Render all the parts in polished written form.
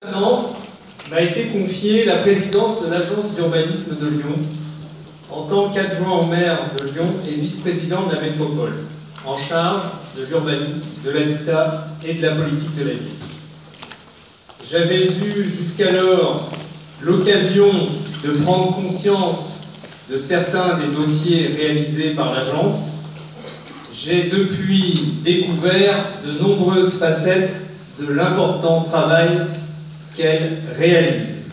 Maintenant, m'a été confiée la présidence de l'Agence d'urbanisme de Lyon en tant qu'adjoint au maire de Lyon et vice-président de la métropole, en charge de l'urbanisme, de l'habitat et de la politique de la ville. J'avais eu jusqu'alors l'occasion de prendre conscience de certains des dossiers réalisés par l'agence. J'ai depuis découvert de nombreuses facettes de l'important travail qu'elle réalise.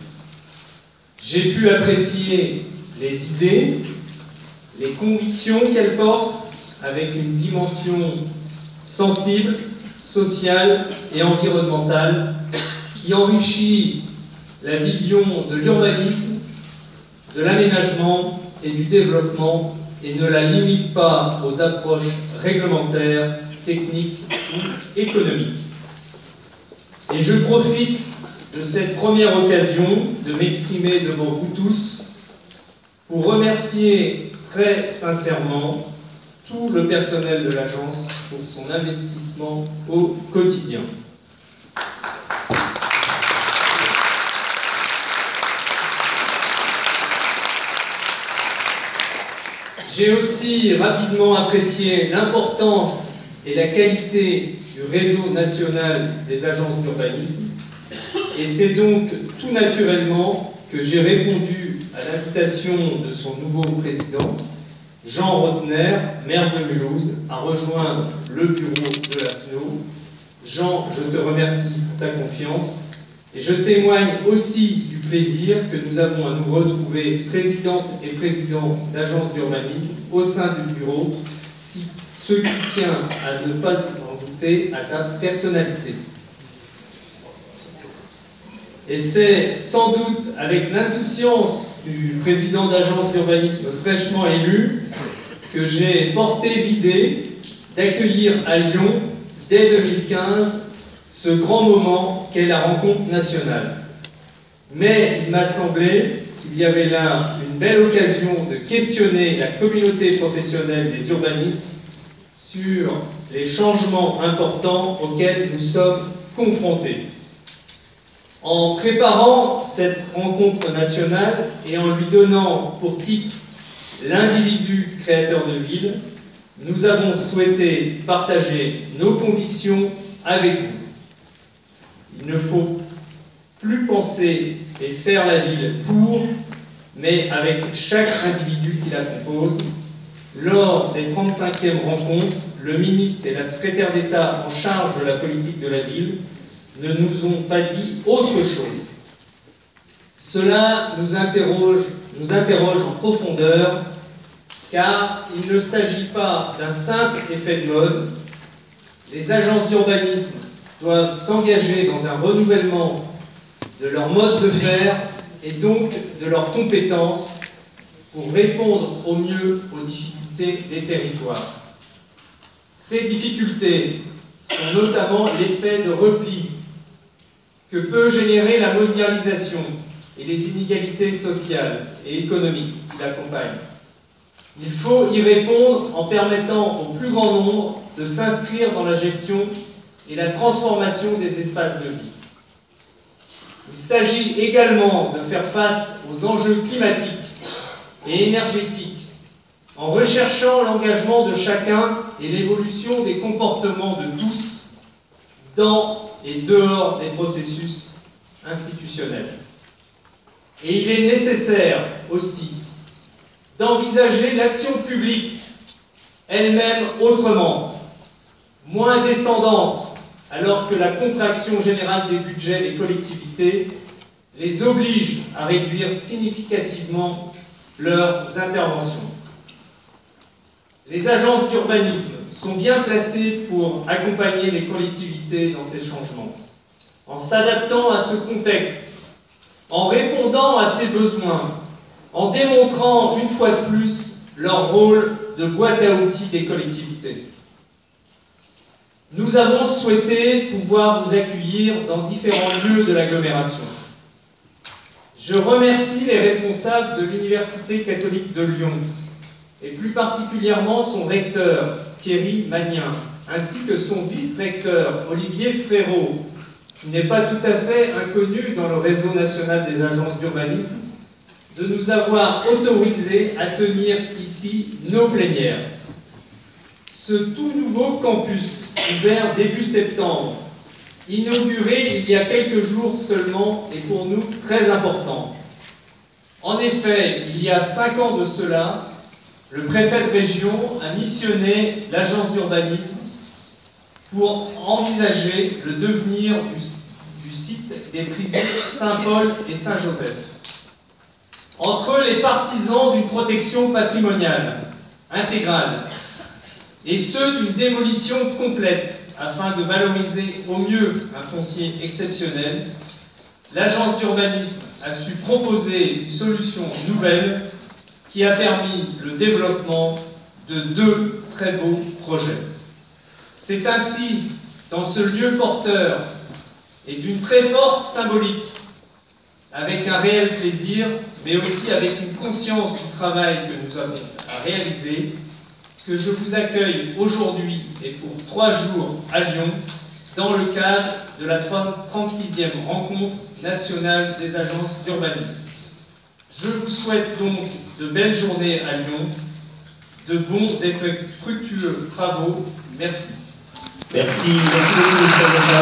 J'ai pu apprécier les idées, les convictions qu'elle porte avec une dimension sensible, sociale et environnementale qui enrichit la vision de l'urbanisme, de l'aménagement et du développement et ne la limite pas aux approches réglementaires, techniques ou économiques. Et je profite de cette première occasion de m'exprimer devant vous tous pour remercier très sincèrement tout le personnel de l'agence pour son investissement au quotidien. J'ai aussi rapidement apprécié l'importance et la qualité du réseau national des agences d'urbanisme. Et c'est donc tout naturellement que j'ai répondu à l'invitation de son nouveau président, Jean Rotner, maire de Mulhouse, à rejoindre le bureau de la FNO. Jean, je te remercie pour ta confiance et je témoigne aussi du plaisir que nous avons à nous retrouver présidente et président d'agence d'urbanisme au sein du bureau, ce qui tient à ne pas en douter à ta personnalité. Et c'est sans doute avec l'insouciance du président d'agence d'urbanisme fraîchement élu que j'ai porté l'idée d'accueillir à Lyon, dès 2015, ce grand moment qu'est la rencontre nationale. Mais il m'a semblé qu'il y avait là une belle occasion de questionner la communauté professionnelle des urbanistes sur les changements importants auxquels nous sommes confrontés. En préparant cette rencontre nationale et en lui donnant pour titre l'individu créateur de ville, nous avons souhaité partager nos convictions avec vous. Il ne faut plus penser et faire la ville pour, mais avec chaque individu qui la compose. Lors des 35e rencontres, le ministre et la secrétaire d'État en charge de la politique de la ville ne nous ont pas dit autre chose. Cela nous interroge en profondeur, car il ne s'agit pas d'un simple effet de mode. Les agences d'urbanisme doivent s'engager dans un renouvellement de leur mode de faire et donc de leurs compétences pour répondre au mieux aux difficultés des territoires. Ces difficultés sont notamment l'effet de repli que peut générer la mondialisation et les inégalités sociales et économiques qui l'accompagnent. Il faut y répondre en permettant au plus grand nombre de s'inscrire dans la gestion et la transformation des espaces de vie. Il s'agit également de faire face aux enjeux climatiques et énergétiques en recherchant l'engagement de chacun et l'évolution des comportements de tous dans et dehors des processus institutionnels. Et il est nécessaire aussi d'envisager l'action publique elle-même autrement, moins descendante, alors que la contraction générale des budgets des collectivités les oblige à réduire significativement leurs interventions. Les agences d'urbanisme sont bien placées pour accompagner les collectivités dans ces changements, en s'adaptant à ce contexte, en répondant à ses besoins, en démontrant une fois de plus leur rôle de boîte à outils des collectivités. Nous avons souhaité pouvoir vous accueillir dans différents lieux de l'agglomération. Je remercie les responsables de l'Université catholique de Lyon, et plus particulièrement son recteur, Thierry Magnin, ainsi que son vice-recteur, Olivier Frérot, qui n'est pas tout à fait inconnu dans le réseau national des agences d'urbanisme, de nous avoir autorisés à tenir ici nos plénières. Ce tout nouveau campus, ouvert début septembre, inauguré il y a quelques jours seulement, est pour nous très important. En effet, il y a 5 ans de cela, le préfet de région a missionné l'agence d'urbanisme pour envisager le devenir du site des prisons Saint-Paul et Saint-Joseph. Entre les partisans d'une protection patrimoniale intégrale et ceux d'une démolition complète afin de valoriser au mieux un foncier exceptionnel, l'agence d'urbanisme a su proposer une solution nouvelle qui a permis le développement de 2 très beaux projets. C'est ainsi, dans ce lieu porteur et d'une très forte symbolique, avec un réel plaisir, mais aussi avec une conscience du travail que nous avons à réaliser, que je vous accueille aujourd'hui et pour 3 jours à Lyon, dans le cadre de la 36e rencontre nationale des agences d'urbanisme. Je vous souhaite donc de belles journées à Lyon, de bons et fructueux travaux. Merci. Merci beaucoup, monsieur.